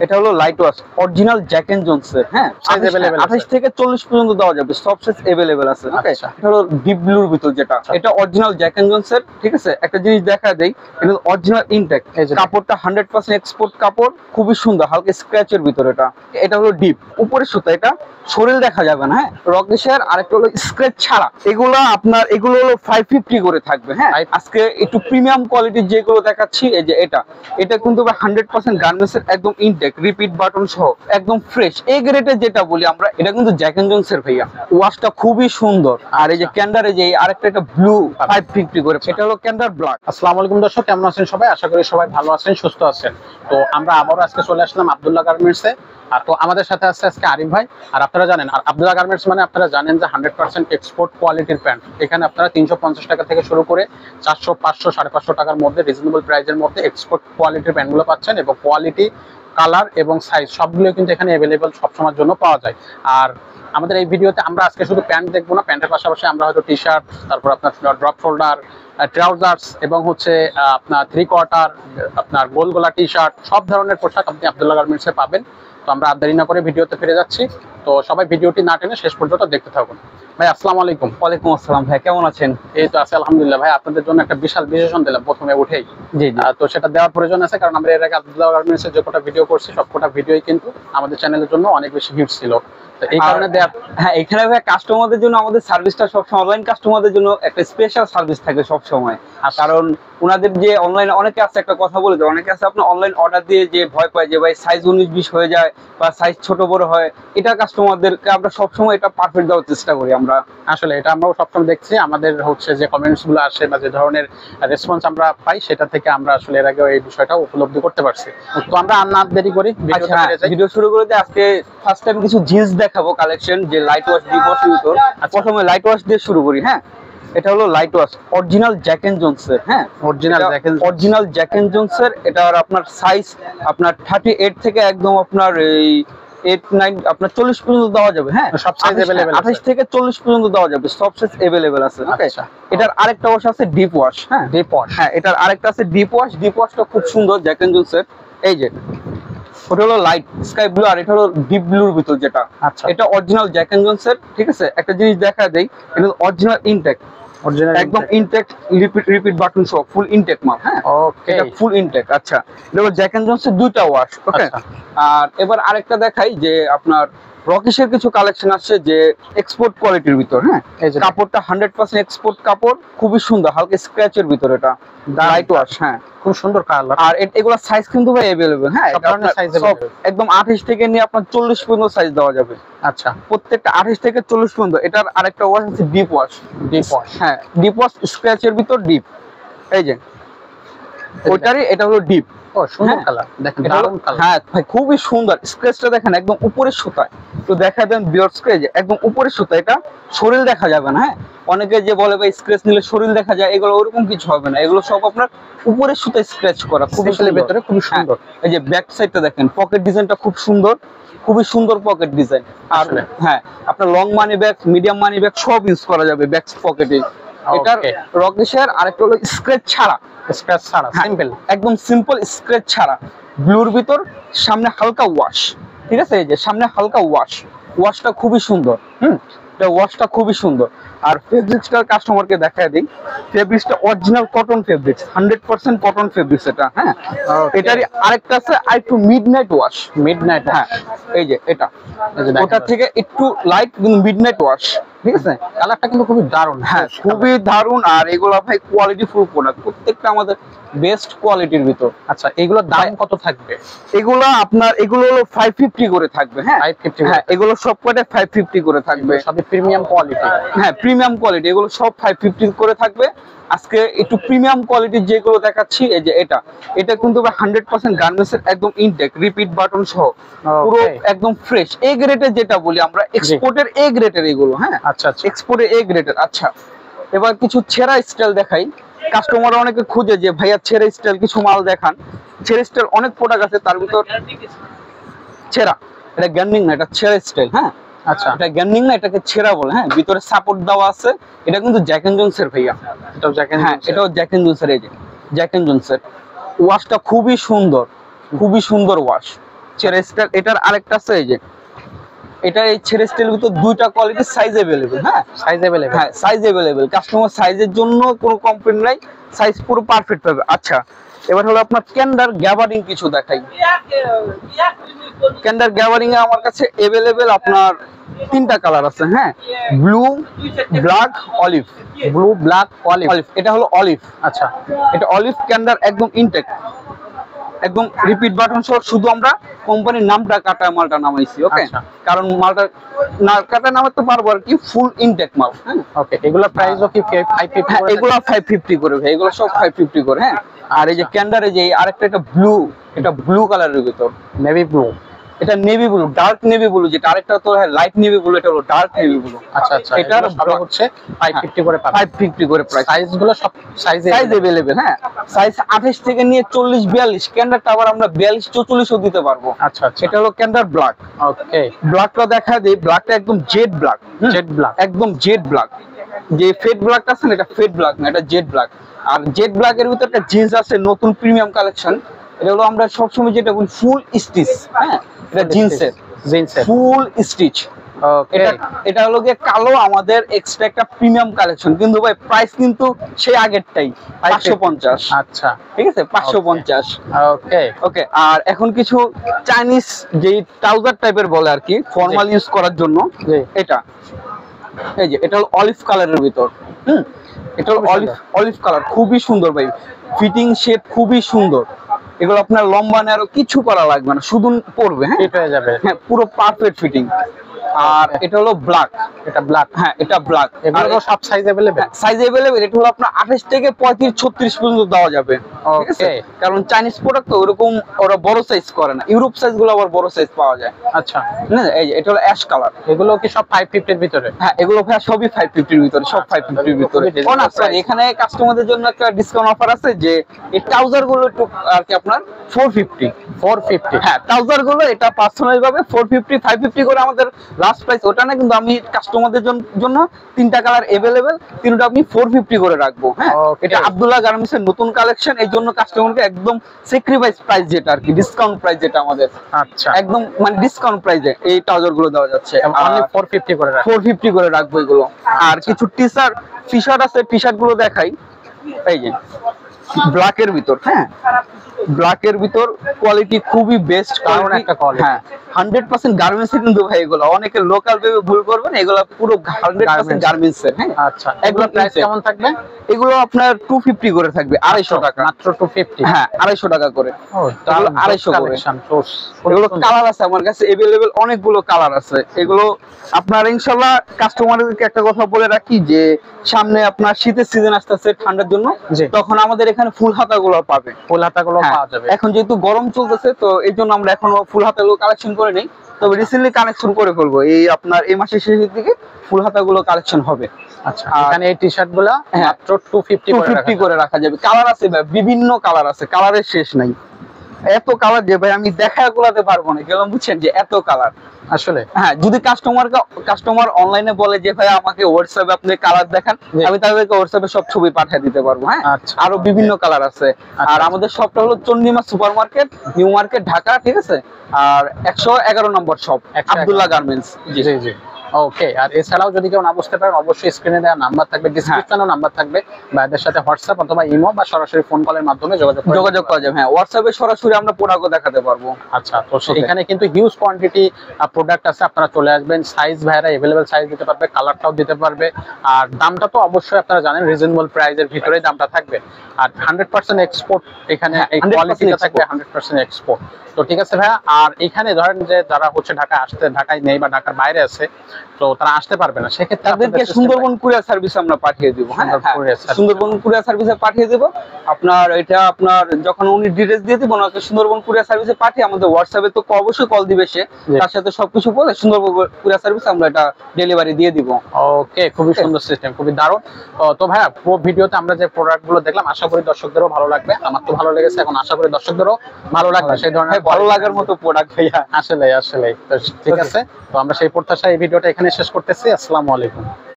এটা হলো light wash original Jack and জোনসের। হ্যাঁ, সাইজ अवेलेबल 28 থেকে 40 পর্যন্ত দেওয়া যাবে, সব সাইজ अवेलेबल আছে। ওকে, এটা হলো ডিপ ব্লুর ভিতর যেটা, এটা অরিজিনাল জ্যাক এন্ড জোনসের। ঠিক আছে, একটা জিনিস দেখা দেই, এটা অরিজিনাল ইনটেক, কাপড়টা 100% এক্সপোর্ট কাপড়, খুবই সুন্দর, হালকা স্ক্র্যাচের ভিতর। এটা হলো ডিপ উপরের সুতা, এটা শরীর দেখা যাবে না। হ্যাঁ, রকেশের আরেকটা হলো স্ক্র্যাচ ছাড়া। এগুলো হলো 550 করে থাকবে। হ্যাঁ, আজকে একটু প্রিমিয়াম কোয়ালিটির যেগুলো দেখাচ্ছি, এই যে এটা কিন্তু 100% গার্মেন্টস এর একদম ইনটেক, রিপিট বাটন সহ একদম ফ্রেশ এ গ্রেডের যেটা বলি আমরা, এটা কিন্তু জ্যাক এন্ড জোনস এর ভাইয়া। ওয়াশটা খুবই সুন্দর। আর এই যে ক্যান্ডার, এই যে আরেকটা এটা ব্লু 550 করে, এটা হলো ক্যান্ডার ব্ল্যাক। আসসালামু আলাইকুম দর্শক, কেমন আছেন সবাই? আশা করি সবাই ভালো আছেন, সুস্থ আছেন। তো আমরা আবারও আজকে চলে আসলাম আব্দুল্লাহ গার্মেন্টসে। আর তো আমাদের সাথে আছে আজকে আরিফ ভাই। আর আপনারা জানেন, আর আব্দুল্লাহ গার্মেন্টস মানে আপনারা জানেন যে 100% এক্সপোর্ট কোয়ালিটির প্যান্ট। এখানে আপনারা 350 টাকা থেকে শুরু করে 400, 500, 550 টাকার মধ্যে রিজনেবল প্রাইসের মধ্যে এক্সপোর্ট কোয়ালিটির প্যান্টগুলো পাচ্ছেন, এবং কোয়ালিটি, কালার এবং সাইজ সবগুলো কিন্তু এখানে অ্যাভেলেবল সবসময়ের জন্য পাওয়া যায়। আর আমাদের এই ভিডিওতে আমরা আজকে শুধু প্যান্ট দেখবো না, প্যান্টের পাশাপাশি আমরা হয়তো টি শার্ট, তারপর আপনার ড্রপ শোল্ডার, ট্রাউজার্স এবং হচ্ছে আপনার 3/4, আপনার গোল গলা টি শার্ট, সব ধরনের পোশাক আপনি আব্দুল্লাহ গার্মেন্টসে পাবেন। তো আমরা আর দেরি না করে ভিডিওতে ফিরে যাচ্ছি। তো সবাই ভিডিওটি না টেনে শেষ পর্যন্ত দেখতে থাকুন। ভাই আসসালামু আলাইকুম। ওয়ালাইকুম আসসালাম ভাই, কেমন আছেন? এই তো আছি আলহামদুলিল্লাহ। ভাই আপনাদের জন্য একটা বিশাল বিশেষণ দিলাম প্রথমে উঠেই। জি, তো সেটা দেওয়ার প্রয়োজন আছে, কারণ আমরা এর আগে আব্দুল্লাহ গার্মেন্টসের যে কটা ভিডিও করছি সবকটা ভিডিওই কিন্তু আমাদের চ্যানেলের জন্য অনেক বেশি হিট ছিল। এই কারণে হ্যাঁ, এখানে ভাই কাস্টমারদের জন্য আমাদের সার্ভিসটা সবসময়, অনলাইন কাস্টমারদের জন্য একটা স্পেশাল সার্ভিস থাকে সব সময়। কারণ ওনাদের যে অনলাইনে অনেকে আছে, একটা কথা বলে দেয়, অনেকে আছে আপনার অনলাইন অর্ডার দিয়ে যে ভয় পায় যে ভাই সাইজ 19-20 হয়ে যায় বা সাইজ ছোট বড় হয়। এটা কাস্টমারদেরকে আমরা সবসময় এটা পারফেক্ট দেওয়ার চেষ্টা করি। আমরা আসলে এটা আমরাও সবসময় দেখছি, আমাদের হচ্ছে যে কমেন্টস গুলো আসে বা যে ধরনের রেসপন্স আমরা পাই, সেটা থেকে আমরা আসলে এর আগে এই বিষয়টা উপলব্ধি করতে পারছি। তো আমরা আর না দেরি করি, ভিডিও শুরু করে দিই। আজকে ফার্স্ট টাইম কিছু জিন্স দেখাবো কালেকশন, যে লাইট ওয়াশ, ডিপ ওয়াশের ভিতর। প্রথমে লাইট ওয়াশ দিয়ে শুরু করি। হ্যাঁ, এটা হলো light wash original Jack and জোনসের। হ্যাঁ, অরিজিনাল জ্যাক এন্ড জোনসের। এটার আপনার সাইজ আপনার 38 থেকে একদম আপনার এই 8-9 আপনার 40 পর্যন্ত দেওয়া যাবে। হ্যাঁ, সব সাইজ अवेलेबल, 28 থেকে 40 পর্যন্ত দেওয়া যাবে, সব সাইজ अवेलेबल আছে। ওকে, এটার আরেকটা ওয়াশ আছে ডিপ ওয়াশ। হ্যাঁ, ডিপ ওয়াশ। হ্যাঁ, এটার আরেকটা আছে ডিপ ওয়াশ। ডিপ ওয়াশটা খুব সুন্দর জ্যাক এন্ড জোনসের। এই যে ওটা হলো লাইট স্কাই ব্লু, আর এটা হলো ডিপ ব্লুর ভিতর যেটা। আচ্ছা, এটা অরিজিনাল জ্যাক এন্ড জোনসের। ঠিক আছে, একটা জিনিস দেখা দেই, এটা অরিজিনাল ইনটেক, একদম ইনটেক, রিপিট বাটন সহ ফুল ইনটেক মাল। হ্যাঁ, ওকে, এটা ফুল ইনটেক। আচ্ছা, এটা জ্যাক এন্ড জোনসের দুইটা ওয়াশ। ওকে, আর এবার আরেকটা দেখাই যে আপনার রকেশের কিছু কালেকশন আসছে যে এক্সপোর্ট কোয়ালিটির ভিতর। হ্যাঁ, কাপড়টা 100% এক্সপোর্ট কাপড়, খুবই সুন্দর, হালকা স্ক্র্যাচের ভিতর। এটা লাইট ওয়াশ। হ্যাঁ, খুব সুন্দর কালার। আর এগুলা সাইজ কিন্তু ভাই अवेलेबल। হ্যাঁ, একদম 28 থেকে নিয়ে আপনার 40 পর্যন্ত সাইজ দেওয়া যাবে। আচ্ছা, প্রত্যেকটা 28 থেকে 40 পর্যন্ত। এটার আরেকটা ওয়াশ আছে ডিপ ওয়াশ। ডিপ ওয়াশ, হ্যাঁ, ডিপ ওয়াশ স্ক্র্যাচের ভিতর ডিপ। এই যে ওইটারই, এটা হলো ডিপ। ও সুন্দর কালার, দেখেন দারুণ কালার। হ্যাঁ ভাই, খুবই সুন্দর। স্ক্র্যাচটা দেখেন একদম উপরের সুতায়। তো দেখা দেন বিয়ার স্ক্র্যাচ একদম উপরের সুতা, এটা শরীর দেখা যাবে না। হ্যাঁ, অনেকে যে বলে ভাই স্ক্র্যাচ নিলে শরীর দেখা যায়, এগুলো ওরকম কিছু হবে না। এগুলো সব আপনার উপরের সুতায় স্ক্র্যাচ করা, খুবই ভেতরে খুবই সুন্দর। এই যে ব্যাক সাইডটা দেখেন, পকেট ডিজাইনটা খুব সুন্দর, খুবই সুন্দর পকেট ডিজাইন। আর হ্যাঁ, আপনার long money bag, medium money bag সব ইউজ করা যাবে ব্যাক পকেটে। এটার রকেশের আরেকটা হলো স্ক্র্যাচ ছাড়া, স্ক্র্যাচ ছাড়া, সিম্পল, একদম সিম্পল স্ক্র্যাচ ছাড়া, ব্লুর ভিতর, সামনে হালকা ওয়াশ। ঠিক আছে, এই যে সামনে হালকা ওয়াশ, ওয়াশটা খুবই সুন্দর। এটা ওয়াশটা খুবই সুন্দর। আর ফেব্রিক্সটা কাস্টমারকে দেখায় দিই, ফেব্রিক্সটা original cotton fabrics, 100% cotton fabrics এটা। হ্যাঁ, এটারই আরেকটা আছে আরেকটু মিডনাইট ওয়াশ। মিডনাইট, হ্যাঁ, এই যে এটা ওটা থেকে একটু লাইট কিন্তু মিডনাইট ওয়াশ। ঠিক আছে, কালারটা কিন্তু খুবই দারুণ। হ্যাঁ, খুবই দারুণ। আর এগুলো ভাই কোয়ালিটি ফুল প্রোডাক্ট, প্রত্যেকটা আমাদের বেস্ট কোয়ালিটির ভিতর। আচ্ছা, এগুলোর দাম কত থাকবে? এগুলো হলো 550 করে থাকবে। হ্যাঁ, 550। হ্যাঁ, এগুলো সব কয়টা 550 করে থাকবে, সবই প্রিমিয়াম কোয়ালিটি। হ্যাঁ, প্রিমিয়াম কোয়ালিটি, এগুলো সব 550 করে থাকবে। আজকে একটু প্রিমিয়াম কোয়ালিটির যেগুলো দেখাচ্ছি, এই যে এটা কিন্তু 100% গার্মেন্টস এর একদম ইনটেক, রিপিট বাটন সহ পুরো একদম ফ্রেশ এ গ্রেডের যেটা বলি আমরা, এক্সপোর্টের এ গ্রেডের এগুলো। হ্যাঁ, আচ্ছা, এক্সপোর্টের এ গ্রেডের। আচ্ছা, এবার কিছু ছেঁড়া স্টাইল দেখাই। কাস্টমার অনেকে খুঁজে যে ভাইয়া ছেঁড়া স্টাইল কিছু মাল দেখান। ছেঁড়া স্টাইল অনেক প্রোডাক্ট আছে, তার ভিতর ছেঁড়া, এটা গ্যান্ডিং না, এটা ছেঁড়া স্টাইল। হ্যাঁ, আচ্ছা, এটা গ্যান্ডিং না, এটাকে ছেঁড়া বলে। হ্যাঁ, ভিতরে সাপোর্ট দেওয়া আছে। এটা কিন্তু জ্যাক এন্ড জোনসের ভাইয়া, এটাও জ্যাক এন্ড, হ্যাঁ, এটাও জ্যাক এন্ড জোনসের। এই যে জ্যাক এন্ড জোনসের ওয়াশটা খুবই সুন্দর, খুবই সুন্দর ওয়াশ। ছেড়ে স্টাইল, এটার আরেকটা আছে এই যে এটা, এই ছেড়ে স্টাইলের ভিতর দুইটা কোয়ালিটি সাইজ अवेलेबल। হ্যাঁ সাইজ अवेलेबल, হ্যাঁ সাইজ अवेलेबल, কাস্টমার সাইজের জন্য কোনো কমপ্লেইন নাই, সাইজ পুরো পারফেক্ট পাবে। আচ্ছা এবার হলো আপনার ক্যান্ডার গ্যাবারিং কিছু দেখাই। ক্যান্ডার গ্যাবারিং এ আমার কাছে अवेलेबल আপনার তিনটা কালার আছে। হ্যাঁ blue, black, olive. Blue, black, olive. এটা হলো অলিভ। আচ্ছা, এটা অলিভ ক্যান্ডার একদম ইনটেক, একদম রিপিট বাটন সহ, শুধু আমরা কোম্পানির নামটা কাটা মালটা নামাইছি। ওকে, আচ্ছা। কারণ মালটা না কাটা নামাতে পারবো আর কি, ফুল ইনটেক মাল। হ্যাঁ ওকে, এগুলো প্রাইসও কি 550? হ্যাঁ এগুলো 550 করে ভাই, এগুলো সব 550 করে। হ্যাঁ আর এই যে ক্যান্ডারে যে আরেকটা, এটা ব্লু, এটা ব্লু কালারের ভিতর, নেভি ব্লু। এটা navy blue, dark navy blue, যেটা আরেকটা তো লাইট নেভি ব্লু, এটা হলো ডার্ক নেভি ব্লু। আচ্ছা আচ্ছা, এটার ভালো হচ্ছে 550 করে পাবেন। 550 করে প্রাইস। সাইজগুলো সব সাইজ সাইজ अवेलेबल। হ্যাঁ সাইজ 28 থেকে নিয়ে 40 42, ক্যান্ডারটা আবার আমরা 42 44 ও দিতে পারবো। আচ্ছা আচ্ছা, এটা হলো ক্যান্ডার ব্ল্যাক। ওকে, ব্ল্যাকটা দেখা দেই, ব্ল্যাকটা একদম জেড ব্ল্যাক। জেড ব্ল্যাক, একদম জেড ব্ল্যাক, যে ফেড ব্ল্যাকটা আছে না, এটা ফেড ব্ল্যাক না, এটা জেড ব্ল্যাক। আর জেড ব্ল্যাক এর ভিতর একটা জিন্স আছে নতুন প্রিমিয়াম কালেকশন, এটা হলো আমরা সবসময় যেটা বলি ফুল স্টিচ। হ্যাঁ এটা জিন্সের ফুল স্টিচ। ওকে, এটা হলো গিয়ে কালো, আমাদের এক্সট্রা একটা প্রিমিয়াম কালেকশন, কিন্তু ভাই প্রাইস কিন্তু সেই আগেরটাই 550। আচ্ছা ঠিক আছে 550। ওকে ওকে, আর এখন কিছু চাইনিজ যে ট্রাউজার টাইপের বলে আর কি, ফর্মাল ইউজ করার জন্য। জি। এটা এই যে এটা হলো অলিভ কালারের ভিতর। এটা হলো অলিভ কালার, খুবই সুন্দর ভাই, ফিটিং শেপ খুবই সুন্দর। এগুলো আপনার লম্বা ন্যারো কিছু করা লাগবে না, শুধু পরবে। হ্যাঁ ফিট হয়ে যাবে। হ্যাঁ পুরো পারফেক্ট ফিটিং। আর এটা হলো ব্ল্যাক, এটা ব্ল্যাক। হ্যাঁ এটা ব্ল্যাক। এগুলো সব সাইজ अवेलेबल। সাইজ अवेलेबल, এটা হলো আপনার 28 থেকে 35 36 পর্যন্ত দেওয়া যাবে। ঠিক আছে, ওকে, কারণ চাইনিজ প্রোডাক্ট তো ওরকম ওরা বড় সাইজ করে না, ইউরোপ সাইজ গুলো আবার বড় সাইজ পাওয়া যায়। আচ্ছা, না এই যে এটা হলো অ্যাশ কালার। এগুলো কি সব 550 এর ভিতরে? হ্যাঁ এগুলো ভাই সবই 550 এর ভিতরে, সব 550 এর ভিতরে। ও না সরি, এখানে কাস্টমারদের জন্য একটা ডিসকাউন্ট অফার আছে, যে এই ট্রাউজার গুলো একটু আর কি আপনার 450। হ্যাঁ ট্রাউজার গুলো এটা পার্সোনাল ভাবে 450 550 করে আমাদের লাস্ট প্রাইস ওটা না, কিন্তু আমি কাস্টমারদের জন্য তিনটা কালার अवेलेबल, তিনটা আমি 450 করে রাখবো। হ্যাঁ এটা আব্দুল্লাহ গার্মেন্টস এর নতুন কালেকশন, এই জন্য কাস্টমারকে একদম স্যাক্রিফাইস প্রাইস যেটা আর কি, ডিসকাউন্ট প্রাইস যেটা আমাদের, আচ্ছা, একদম মানে ডিসকাউন্ট প্রাইসে এই ট্রাউজার গুলো দেওয়া যাচ্ছে। অনলি 450 করে রাখুন। 450 করে রাখবো এগুলো। আর কিছু টি শার্ট আছে, টি শার্ট গুলো দেখাই। এই যে ব্ল্যাকের ভিতর, হ্যাঁ ব্ল্যাকের ভিতর কোয়ালিটি খুবই বেস্ট, কারণ একটা কোয়ালিটি। হ্যাঁ 100% গার্মেন্টস এর, কিন্তু ভাই এগুলো অনেকে লোকাল ভেবে ভুল করবেন, এগুলো পুরো 100% গার্মেন্টস এর। হ্যাঁ আচ্ছা, এগুলো প্রাইস কেমন থাকবে? এগুলো আপনার 250 করে থাকবে, 250 টাকা মাত্র 250। হ্যাঁ 250 টাকা করে। ও তাহলে 250 করে। এগুলো কালার আছে আমার কাছে अवेलेबल, অনেকগুলো কালার আছে। এগুলো আপনার ইনশাআল্লাহ কাস্টমারদেরকে একটা কথা বলে রাখি, যে সামনে আপনার শীতের সিজন আসতেছে ঠান্ডার জন্য, তখন আমাদের এখানে ফুল হাতাগুলো পাবে, ফুল হাতাগুলো পাওয়া যাবে। এখন যেহেতু গরম চলতেছে, তো এই জন্য আমরা এখনো ফুল হাতাগুলো কালেকশন করে নেই, তবে রিসেন্টলি কালেকশন করে ফেলবো, এই আপনার এই মাসের শেষের দিকে ফুল হাতাগুলো কালেকশন হবে। আচ্ছা, এখানে এই টি-শার্ট গুলো মাত্র 250 করে রাখা যাবে। কালার আছে ভাই, বিভিন্ন কালার আছে, কালারের শেষ নাই, এত কালার যে ভাই আমি দেখায় গোলাতে পারবো না, কেমন বুঝছেন যে এত কালার আসলে। হ্যাঁ যদি কাস্টমার অনলাইনে বলে যে ভাই আমাকে হোয়াটসঅ্যাপে আপনি কালার দেখান, আমি তাদেরকে হোয়াটসঅ্যাপে সব ছবি পাঠিয়ে দিতে পারবো। হ্যাঁ আরো বিভিন্ন কালার আছে। আর আমাদের শপটা হলো Chandima super market, new market, Dhaka. ঠিক আছে, আর 111 নম্বর শপ, আব্দুল্লাহ গার্মেন্টস। জি জি। ওকে, আর এছাড়াও যদি কেউ না বুঝতে পারেন, অবশ্যই স্ক্রিনে দেওয়া নাম্বার থাকবে, ডেসক্রিপশনেও নাম্বার থাকবে, বা এদের সাথে হোয়াটসঅ্যাপ অথবা ইমো বা সরাসরি ফোন কলের মাধ্যমে যোগাযোগ করা যাবে। হ্যাঁ হোয়াটসঅ্যাপে সরাসরি আমরা প্রোডাক্টও দেখাতে পারবো। আচ্ছা, তো এখানে কিন্তু হিউজ কোয়ান্টিটি প্রোডাক্ট আছে, আপনারা চলে আসবেন। সাইজ ভাইরা अवेलेबल সাইজ দিতে পারবে, কালারটাও দিতে পারবে। আর দামটা তো অবশ্যই আপনারা জানেন রিজনেবল প্রাইসের ভিতরেই দামটা থাকবে। আর 100% এক্সপোর্ট, এখানে এই কোয়ালিটিটা থাকবে 100% এক্সপোর্ট। তো ঠিক আছে ভাইয়া, আর এখানে ধরেন যে যারা হচ্ছে ঢাকায় নেই বা ঢাকার বাইরে আছে, তো তারা আসতে পারবে না, সেক্ষেত্রে তাদেরকে সুন্দরবন কুরিয়ার সার্ভিস আমরা পাঠিয়ে দিব। হ্যাঁ সুন্দরবন কুরিয়ার সার্ভিসে পাঠিয়ে দেব। আপনার এটা আপনার যখন উনি ডিটেইলস দিয়ে দিব, ওনাকে সুন্দরবন কুরিয়ার সার্ভিসে পাঠিয়ে আমাদের হোয়াটসঅ্যাপে তো অবশ্যই কল দিবে সে, তার সাথে সবকিছু বলে সুন্দরবন কুরিয়ার সার্ভিস আমরা এটা ডেলিভারি দিয়ে দিব। ওকে, খুবই সুন্দর সিস্টেম, খুবই দারুণ। তো ভাইয়া পুরো ভিডিওতে আমরা যে প্রোডাক্টগুলো দেখলাম, আশা করি দর্শকদেরও ভালো লাগবে। আমার তো ভালো লেগেছে, এখন আশা করি দর্শকদেরও ভালো লাগবে। সেই ধরনের ভালো লাগার মতো প্রোডাক্ট ভাইয়া। আসলে ঠিক আছে, তো আমরা সেই প্রত্যাশায় এই ভিডিওটা এখানে শেষ করতেছি। আসসালামু আলাইকুম।